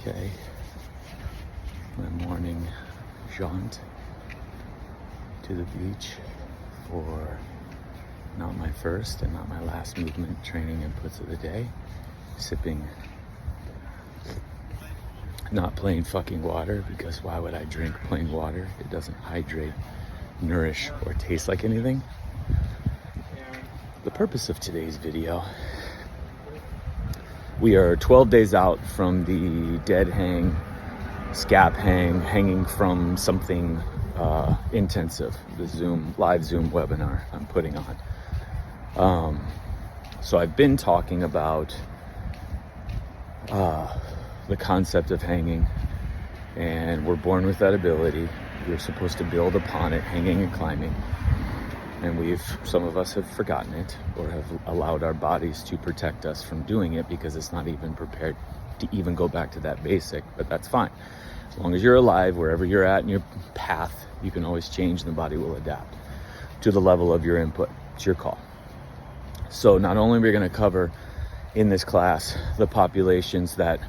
Okay, my morning jaunt to the beach for not my first and not my last movement training inputs of the day. Sipping not plain fucking water, because why would I drink plain water? It doesn't hydrate, nourish, or taste like anything. The purpose of today's video: we are 12 days out from the dead hang, scap hang, hanging from something intensive, the live Zoom webinar I'm putting on. So I've been talking about the concept of hanging, and we're born with that ability. We're supposed to build upon it, hanging and climbing. And some of us have forgotten it, or have allowed our bodies to protect us from doing it because it's not even prepared to even go back to that basic, but that's fine. As long as you're alive, wherever you're at in your path, you can always change and the body will adapt to the level of your input. It's your call. So not only are we going to cover in this class the populations that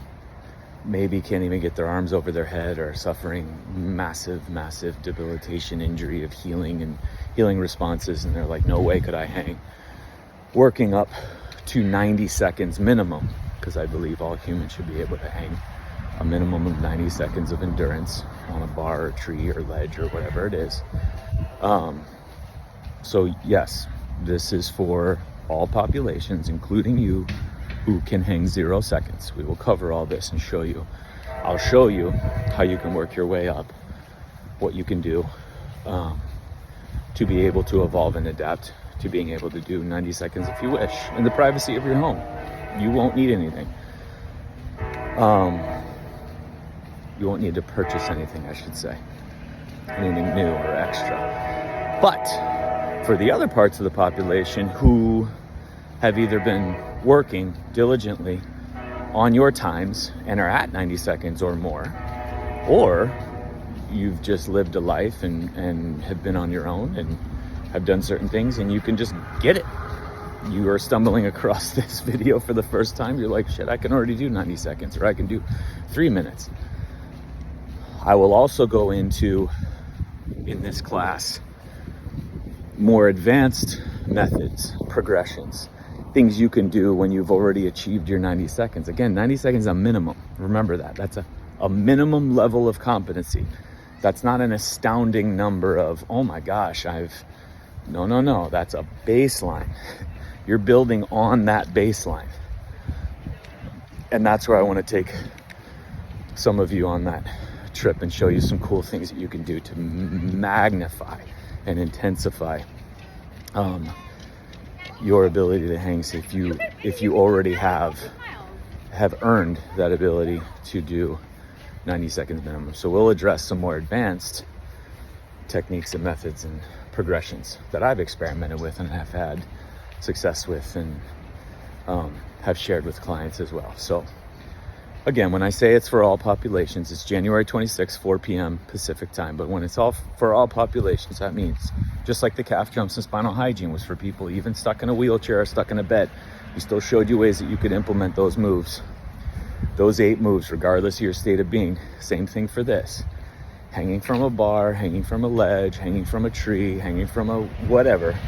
maybe can't even get their arms over their head, or suffering massive debilitation, injury of healing responses, and they're like, no way could I hang, working up to 90 seconds minimum, because I believe all humans should be able to hang a minimum of 90 seconds of endurance on a bar or tree or ledge or whatever it is. So yes, this is for all populations, including you, who can hang 0 seconds. We will cover all this and show you. I'll show you how you can work your way up, what you can do to be able to evolve and adapt to being able to do 90 seconds if you wish, in the privacy of your home. You won't need anything. You won't need to purchase anything, I should say. Anything new or extra. But for the other parts of the population who have either been working diligently on your times and are at 90 seconds or more, or you've just lived a life and have been on your own and have done certain things, and you can just get it. You are stumbling across this video for the first time. You're like, shit, I can already do 90 seconds, or I can do 3 minutes. I will also go into, in this class, more advanced methods, progressions, things you can do when you've already achieved your 90 seconds. Again, 90 seconds is a minimum. Remember that. That's a minimum level of competency. That's not an astounding number of, oh my gosh, no. That's a baseline. You're building on that baseline. And that's where I want to take some of you on that trip and show you some cool things that you can do to magnify and intensify your ability to hang. So if you already have earned that ability to do 90 seconds minimum. So we'll address some more advanced techniques and methods and progressions that I've experimented with and have had success with, and have shared with clients as well. So again, when I say it's for all populations, it's January 26th, 4 p.m. Pacific time. But when it's all for all populations, that means just like the calf jumps and spinal hygiene was for people even stuck in a wheelchair or stuck in a bed, we still showed you ways that you could implement those moves, those 8 moves, regardless of your state of being. Same thing for this. Hanging from a bar, hanging from a ledge, hanging from a tree, hanging from a whatever.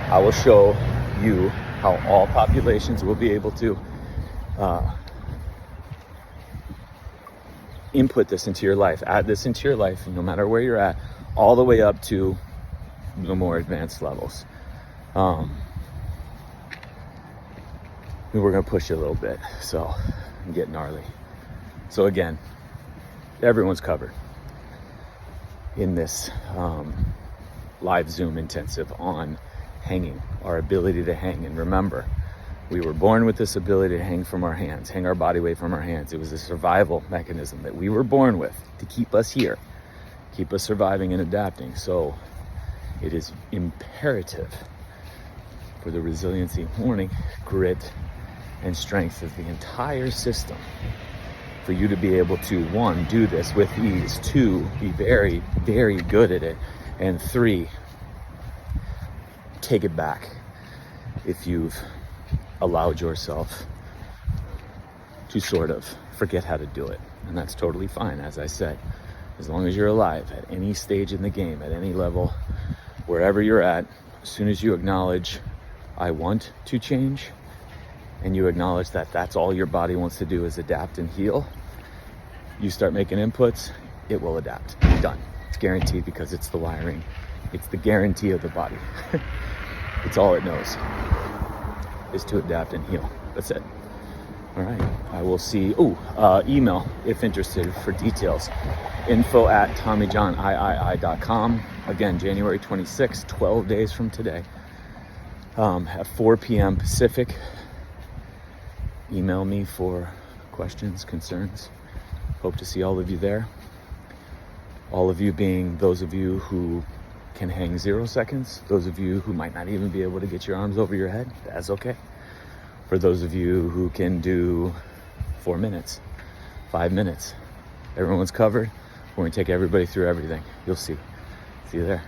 I will show you how all populations will be able to input this into your life, add this into your life, no matter where you're at, all the way up to the more advanced levels. We're going to push it a little bit, so and get gnarly. So again, everyone's covered in this live Zoom intensive on hanging, our ability to hang. And remember, we were born with this ability to hang from our hands, hang our body weight from our hands. It was a survival mechanism that we were born with to keep us here, keep us surviving and adapting. So it is imperative for the resiliency, warning, grit, and strength of the entire system for you to be able to, 1, do this with ease, 2, be very, very good at it, and 3, take it back if you've allowed yourself to sort of forget how to do it. And that's totally fine, as I said. As long as you're alive at any stage in the game, at any level, wherever you're at, as soon as you acknowledge, I want to change, and you acknowledge that that's all your body wants to do is adapt and heal, you start making inputs, it will adapt. Done. It's guaranteed because it's the wiring. It's the guarantee of the body. It's all it knows is to adapt and heal. That's it. All right. I will see. Email if interested for details. info@TommyJohniii.com. Again, January 26th, 12 days from today, at 4 p.m. Pacific. Email me for questions, concerns. Hope to see all of you there. All of you being those of you who can hang 0 seconds. Those of you who might not even be able to get your arms over your head, that's okay. For those of you who can do 4 minutes, 5 minutes, everyone's covered. We're going to take everybody through everything. You'll see. See you there.